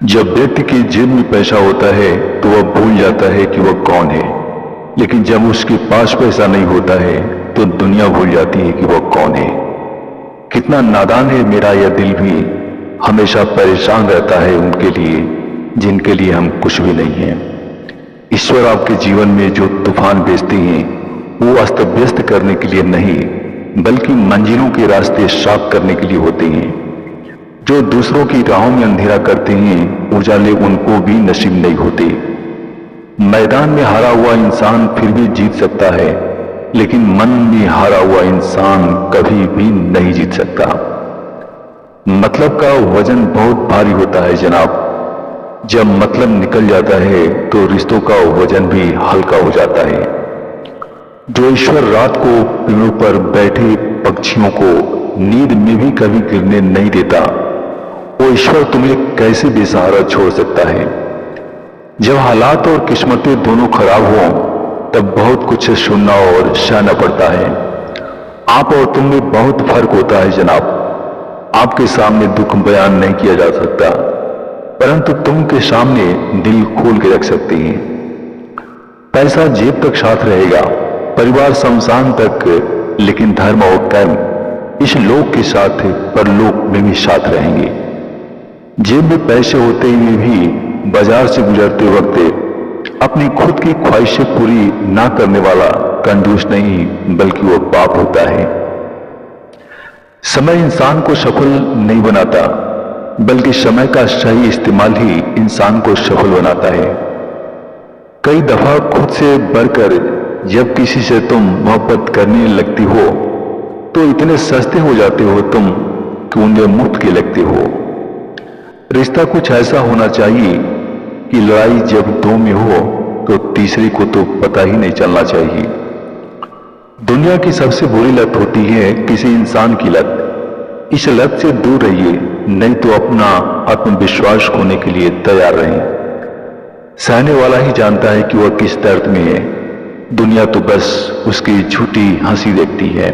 जब व्यक्ति की जेब में पैसा होता है तो वह भूल जाता है कि वह कौन है, लेकिन जब उसके पास पैसा नहीं होता है तो दुनिया भूल जाती है कि वह कौन है। कितना नादान है मेरा यह दिल भी, हमेशा परेशान रहता है उनके लिए जिनके लिए हम कुछ भी नहीं हैं। ईश्वर आपके जीवन में जो तूफान भेजते हैं वो अस्त व्यस्त करने के लिए नहीं, बल्कि मंजिलों के रास्ते साफ करने के लिए होते हैं। जो दूसरों की राहों में अंधेरा करते हैं उजाले उनको भी नसीब नहीं होते। मैदान में हारा हुआ इंसान फिर भी जीत सकता है, लेकिन मन में हारा हुआ इंसान कभी भी नहीं जीत सकता। मतलब का वजन बहुत भारी होता है जनाब। जब मतलब निकल जाता है तो रिश्तों का वजन भी हल्का हो जाता है। जो ईश्वर रात को पेड़ों पर बैठे पक्षियों को नींद में भी कभी गिरने नहीं देता, वो ईश्वर तुम्हें कैसे बेसहारा छोड़ सकता है। जब हालात और किस्मतें दोनों खराब हों तब बहुत कुछ सुनना और सहना पड़ता है। आप और तुम में बहुत फर्क होता है जनाब। आपके सामने दुख बयान नहीं किया जा सकता, परंतु तुम के सामने दिल खोल के रख सकते हैं। पैसा जेब तक साथ रहेगा, परिवार शमशान तक, लेकिन धर्म और कर्म इस लोक के साथ परलोक में भी साथ रहेंगे। जेब में पैसे होते हुए भी बाजार से गुजरते वक्त अपनी खुद की ख्वाहिशें पूरी ना करने वाला कंजूस नहीं, बल्कि वो पाप होता है। समय इंसान को सफल नहीं बनाता, बल्कि समय का सही इस्तेमाल ही इंसान को सफल बनाता है। कई दफा खुद से बढ़कर जब किसी से तुम मोहब्बत करने लगती हो तो इतने सस्ते हो जाते हो तुम कि उन्हें मुफ्त के लगते हो। रिश्ता कुछ ऐसा होना चाहिए कि लड़ाई जब दो में हो तो तीसरे को तो पता ही नहीं चलना चाहिए। दुनिया की सबसे बुरी लत होती है किसी इंसान की लत। इस लत से दूर रहिए, नहीं तो अपना आत्मविश्वास खोने के लिए तैयार रहें। सहने वाला ही जानता है कि वह किस दर्द में है। दुनिया तो बस उसकी झूठी हंसी देखती है।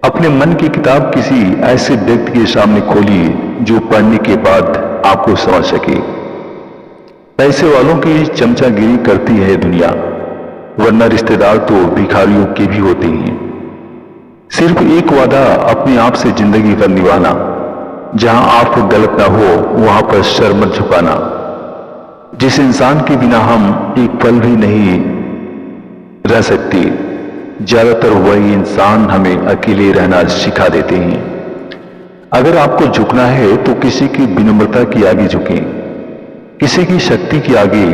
अपने मन की किताब किसी ऐसे व्यक्ति के सामने खोलिए जो पढ़ने के बाद आपको समझ सके। पैसे वालों की चमचागिरी करती है दुनिया, वरना रिश्तेदार तो भिखारियों के भी होते हैं। सिर्फ एक वादा अपने आप से जिंदगी भर निभाना, जहां आप गलत ना हो वहां पर सर मत झुकाना। जिस इंसान के बिना हम एक पल भी नहीं रह सकते, ज्यादातर वही इंसान हमें अकेले रहना सिखा देते हैं। अगर आपको झुकना है तो किसी की विनम्रता की आगे झुकें, किसी की शक्ति के आगे,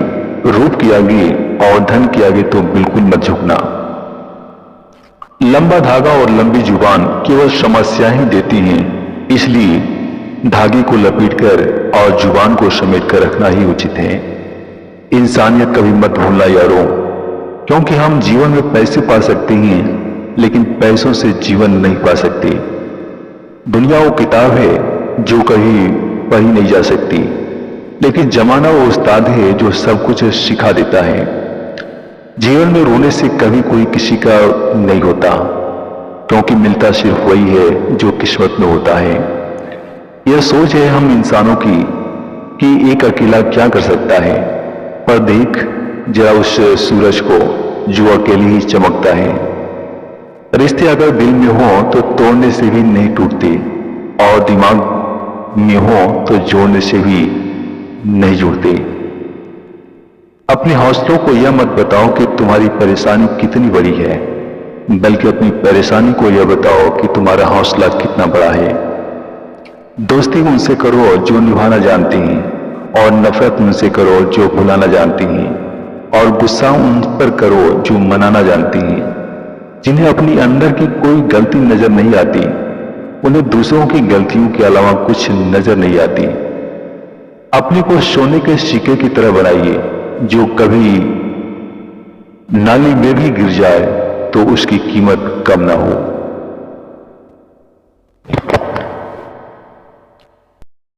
रूप के आगे और धन के आगे तो बिल्कुल मत झुकना। लंबा धागा और लंबी जुबान केवल समस्या ही देती हैं, इसलिए धागे को लपेटकर और जुबान को समेट कर रखना ही उचित है। इंसानियत कभी मत भूलना यारों, क्योंकि हम जीवन में पैसे पा सकते हैं लेकिन पैसों से जीवन नहीं पा सकते। दुनिया वो किताब है जो कहीं पढ़ी नहीं जा सकती, लेकिन जमाना वो उस्ताद है जो सब कुछ सिखा देता है। जीवन में रोने से कभी कोई किसी का नहीं होता, क्योंकि मिलता सिर्फ वही है जो किस्मत में होता है। यह सोच है हम इंसानों की कि एक अकेला क्या कर सकता है, पर देख जरा उस सूरज को जो अकेले ही चमकता है। रिश्ते अगर दिल में हो तो तोड़ने से भी नहीं टूटते, और दिमाग में हो तो जोड़ने से भी नहीं जुड़ते। अपने हौसलों को यह मत बताओ कि तुम्हारी परेशानी कितनी बड़ी है, बल्कि अपनी परेशानी को यह बताओ कि तुम्हारा हौसला कितना बड़ा है। दोस्ती उनसे करो जो निभाना जानती हैं, और नफरत उनसे करो जो भुलाना जानती हैं, और गुस्सा उन पर करो जो मनाना जानती हैं। जिन्हें अपनी अंदर की कोई गलती नजर नहीं आती, उन्हें दूसरों की गलतियों के अलावा कुछ नजर नहीं आती। अपने को सोने के सिक्के की तरह बनाइए, जो कभी नाली में भी गिर जाए तो उसकी कीमत कम ना हो।